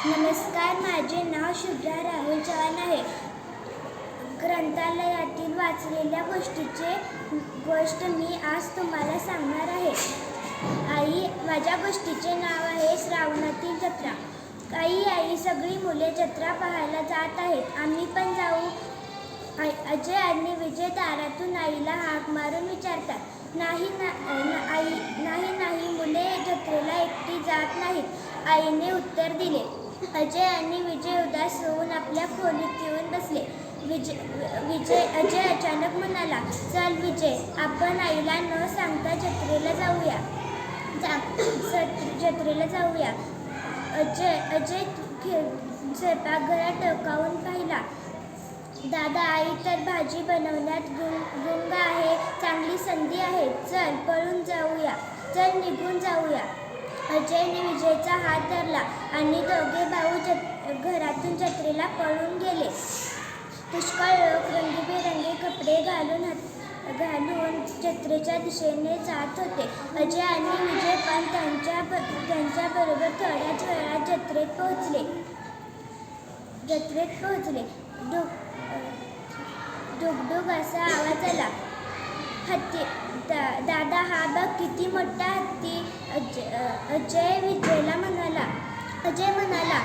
नमस्कार, माझे नाव शुभ्रा राहुल चव्हाण आहे. ग्रंथालयातील वाचलेल्या गोष्ट मी आज तुम्हाला सांगणार आहे. माझ्या गोष्टीचे नाव आहे श्रावणातील जत्रा. आई सगळी मुले जत्रा पाहायला जात आहेत, आम्ही पण जाऊ. अजय आणि विजय दारातून आईला हाक मारून विचारतात. नाही, मुले जत्रेला एकटी जात नाहीत, आईने उत्तर दिले. अजय आणि विजय उदास होऊन आपल्या खोलीत येऊन बसले. अजय अचानक म्हणाला, चल विजय, आपण आईला न सांगता जत्रेला जाऊया. अजय स्वयंपाकघरात डोकावून पाहिला. दादा, आई तर भाजी बनवण्यात गुंग आहे. चांगली संधी आहे. चल निघून जाऊया. अजयने विजयचा हात धरला आणि दोघे भाऊ घरातून जत्रेला पळून गेले. पुष्कळ लोक रंगीबेरंगी कपडे घालून जत्रेच्या दिशेने जात होते. अजय आणि विजय पण त्यांच्याबरोबर थोड्याच वेळात जत्रेत पोहोचले. डुगडुग असा आवाज आला. हत्ती. दादा, हा बघ किती मोठा हत्ती. अजय म्हणाला,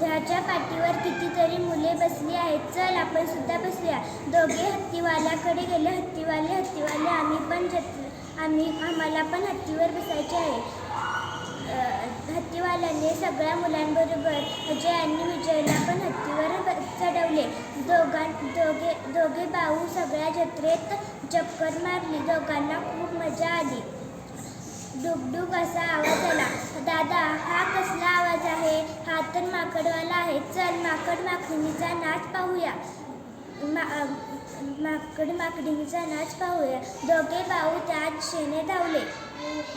त्याच्या पाठीवर कितीतरी मुले बसली आहेत. चल, आपण सुद्धा बसूया. दोघे हत्तीवाल्याकडे गेले. हत्तीवाले, आम्हाला पण हत्तीवर बसायचे आहे. हत्तीवाल्याने सगळ्या मुलांबरोबर अजय आणि विजयला पण हत्तीवर चढवले. दोघे भाऊ सगळ्या जत्रेत चक्कर मारली. दोघांना खूप मजा आली. डुगडुग असा आवाज आला. दादा, हा कसला आवाज आहे? हा तर माकडवाला आहे. चल, माकडीचा नाच पाहूया. दोघे भाऊ त्या दिशेने धावले.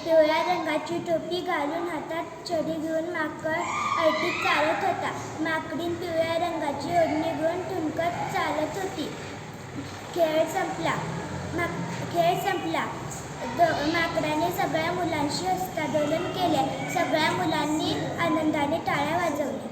पिवळ्या रंगाची टोपी घालून हातात छडी घेऊन माकड ऐटीत चालत होता. माकडीन पिवळ्या रंगाची ओढणी घेऊन ठुमकत चालत होती. खेळ संपला. माकडाने सगळ्या मुलांशी हस्तांदोलन केले. सगळ्या मुलांनी आनंदाने टाळ्या वाजवल्या.